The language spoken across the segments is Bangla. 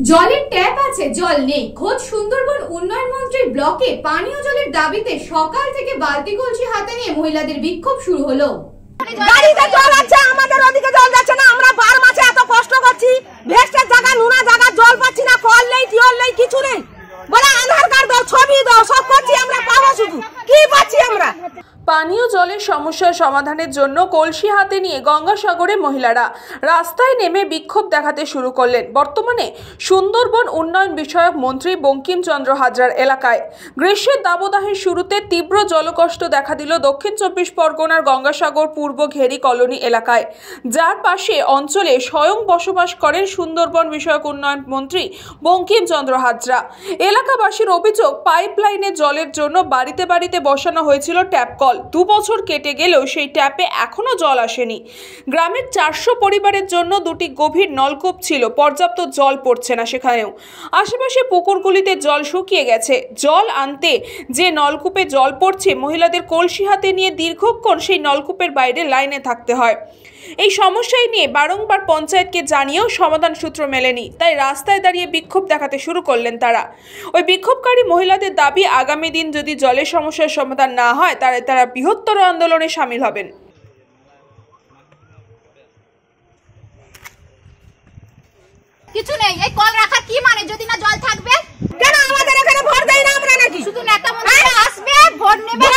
জলের ট্যাপ আছে, জল নেই। খোঁজ সুন্দরবন উন্নয়ন মন্ত্রীর ব্লকে পানীয় জলের দাবিতে সকাল থেকে বালতি কলসি হাতে নিয়ে মহিলাদের বিক্ষোভ শুরু হলো। গাড়িতে জল আছে, আমাদের ওদিকে জল যাচ্ছে না। আমরা 12 মাসে এত কষ্ট করছি, ভেস্টের জায়গা নোনা জায়গা জল পাচ্ছি না, কল নেই টিউল নেই, কিছু নেই। বলে আধার কার্ড দাও, ছবি দাও, সব করছি আমরা, পাবো শুধু কি পাচ্ছি আমরা? পানীয় জলের সমস্যার সমাধানের জন্য কলসি হাতে নিয়ে গঙ্গাসাগরে মহিলারা রাস্তায় নেমে বিক্ষোভ দেখাতে শুরু করলেন। বর্তমানে সুন্দরবন উন্নয়ন বিষয়ক মন্ত্রী বঙ্কিমচন্দ্র হাজরার এলাকায় গ্রীষ্মের দাবদাহের শুরুতে তীব্র জলকষ্ট দেখা দিল দক্ষিণ 24 পরগনার গঙ্গাসাগর পূর্ব ঘেরি কলোনি এলাকায়, যার পাশে অঞ্চলে স্বয়ং বসবাস করেন সুন্দরবন বিষয়ক উন্নয়ন মন্ত্রী বঙ্কিমচন্দ্র হাজরা। এলাকাবাসীর অভিযোগ, পাইপলাইনের জলের জন্য বাড়িতে বাড়িতে বসানো হয়েছিল ট্যাপ কল। 2 বছর কেটে গেলেও সেই ট্যাপে এখনো জল আসেনি। গ্রামের 400 পরিবারের জন্য 2টি গভীর নলকূপ ছিল, পর্যাপ্ত জল পড়ছে না সেখানেও। আশেপাশে পুকুরগুলিতে জল শুকিয়ে গেছে। জল আনতে যে নলকূপে জল পড়ছে, মহিলাদের কলসি হাতে নিয়ে দীর্ঘক্ষণ সেই নলকূপের বাইরে লাইনে থাকতে হয়। এই সমস্যায় নিয়ে বারংবার পঞ্চায়েতকে জানিয়েও সমাধান সূত্র মেলেনি, তাই রাস্তায় দাঁড়িয়ে বিক্ষোভ দেখাতে শুরু করলেন তারা। ওই বিক্ষোভকারী মহিলাদের দাবি, আগামী দিন যদি জলের সমস্যার সমাধান না হয় তারা বৃহত্তর আন্দোলনে সামিল হবেন। কিছু নেই, এই কল রাখার কি মানে? যদি না জল থাকবে কেন আমাদের এখানে ভোট দেই না আমরা নাকি? শুধু নেতা মন্ত্রী আসবে, ভোট নেবে,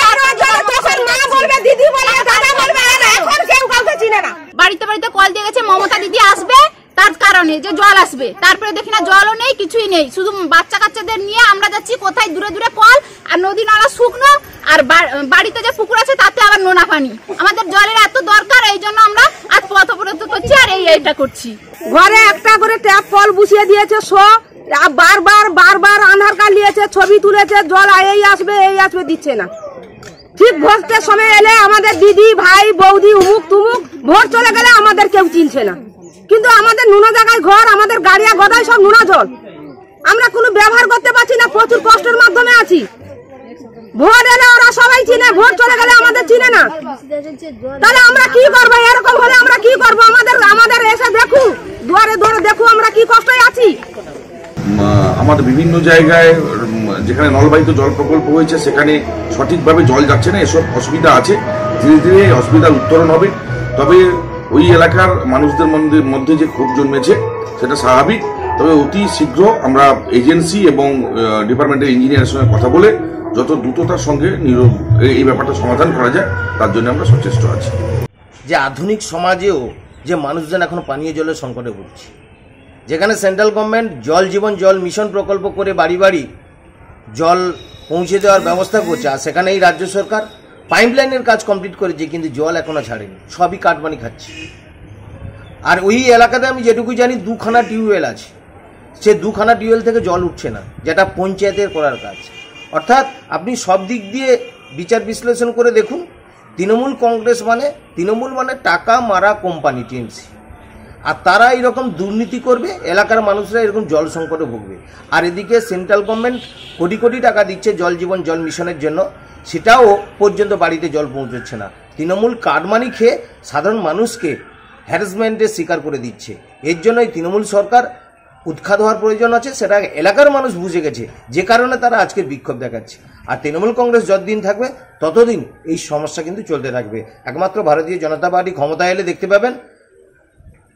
তখন মা বলবে, দিদি বলবে, দাদা বলবে, এখন কেউ কাউকে চিনে না। বাড়িতে বাড়িতে কল দিয়ে গেছে, মমতা দিদি আসবে তার কারণে যে জল আসবে। তারপরে দেখি না জলও নেই, কিছুই নেই। শুধু বাচ্চা কাচ্চাদের নিয়ে আমরা যাচ্ছি কোথায় দূরে দূরে কল, আর নদী নালা শুকনো, আর বাড়িতে যে পুকুর আছে তাতে আবার নোনা পানি। আমাদের জলের এত দরকার, এই জন্য আমরা আজ পথ অবরোধ করছি আর এইটা করছি। ঘরে একটা করে ট্যাপ কল বসিয়ে দিয়েছে, বারবার আধার কার্ড নিয়েছে, ছবি তুলেছে, জল এই আসবে দিচ্ছে না। ঠিক ভোটের সময় এলে আমাদের দিদি ভাই বৌদি উমুক তুমুক, ভোট চলে গেলে আমাদের কেউ চিনছে না। কিন্তু আমাদের নোনা জায়গায় ঘর, আমাদের গাড়িয়া গদায় সব নোনা জল, আমরা কোনো ব্যবহার করতে পারছি না, প্রচুর কষ্টের মাধ্যমে আছি। ভোট এলে ওরা সবাই চিনে, ভোট চলে গেলে আমাদের চিনে না। তাহলে আমরা কি করবো? এরকম হলে আমরা কি করবো? আমাদের এসে দেখু, দুয়ারে দুয়ারে দেখু আমরা কি কষ্টে আছি। আমাদের বিভিন্ন জায়গায় যেখানে নলবাহিত জল প্রকল্প হয়েছে সেখানে সঠিকভাবে জল যাচ্ছে না, এসব অসুবিধা আছে। ধীরে ধীরে অসুবিধার উত্তরণ হবে। তবে ওই এলাকার মানুষদের মধ্যে যে ক্ষোভ জন্মেছে সেটা স্বাভাবিক। তবে অতি শীঘ্র আমরা এজেন্সি এবং ডিপার্টমেন্টের ইঞ্জিনিয়ারের সঙ্গে কথা বলে যত দ্রুততার সঙ্গে এই ব্যাপারটা সমাধান করা যায় তার জন্য আমরা সচেষ্ট আছি। যে আধুনিক সমাজেও যে মানুষজন এখন পানীয় জলের সংকটে ভুগছে, যেখানে সেন্ট্রাল গভর্নমেন্ট জল জীবন জল মিশন প্রকল্প করে বাড়ি বাড়ি জল পৌঁছে দেওয়ার ব্যবস্থা করছে, আর সেখানে এই রাজ্য সরকার পাইপলাইনের কাজ কমপ্লিট করেছে, কিন্তু জল এখনো ছাড়েনি, সবই কাটমানি খাচ্ছে। আর ওই এলাকাতে আমি যেটুকু জানি 2খানা টিউবওয়েল আছে, সে 2খানা টিউবওয়েল থেকে জল উঠছে না, যেটা পঞ্চায়েতের করার কাজ। অর্থাৎ আপনি সব দিক দিয়ে বিচার বিশ্লেষণ করে দেখুন, তৃণমূল কংগ্রেস তৃণমূল মানে টাকা মারা কোম্পানি টিএমসি, আর তারা এরকম দুর্নীতি করবে, এলাকার মানুষরা এরকম জল সংকটে ভুগবে। আর এদিকে সেন্ট্রাল গভর্নমেন্ট কোটি কোটি টাকা দিচ্ছে জল জীবন জল মিশনের জন্য, সেটাও পর্যন্ত বাড়িতে জল পৌঁছচ্ছে না। তৃণমূল কাটমানি খেয়ে সাধারণ মানুষকে হ্যারাসমেন্টের শিকার করে দিচ্ছে। এর জন্যই তৃণমূল সরকার উৎখাত হওয়ার প্রয়োজন আছে, সেটা এলাকার মানুষ বুঝে গেছে, যে কারণে তারা আজকের বিক্ষোভ দেখাচ্ছে। আর তৃণমূল কংগ্রেস যতদিন থাকবে ততদিন এই সমস্যা কিন্তু চলতে থাকবে। একমাত্র ভারতীয় জনতা পার্টি ক্ষমতায় এলে দেখতে পাবেন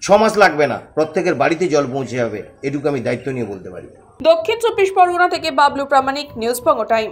6 মাস লাগবে না, প্রত্যেকের বাড়িতে জল পৌঁছে যাবে। এটুকু আমি দায়িত্ব নিয়ে বলতে পারি। দক্ষিণ 24 পরগনা থেকে বাবলু প্রামাণিক, নিউজ বঙ্গ টাইম।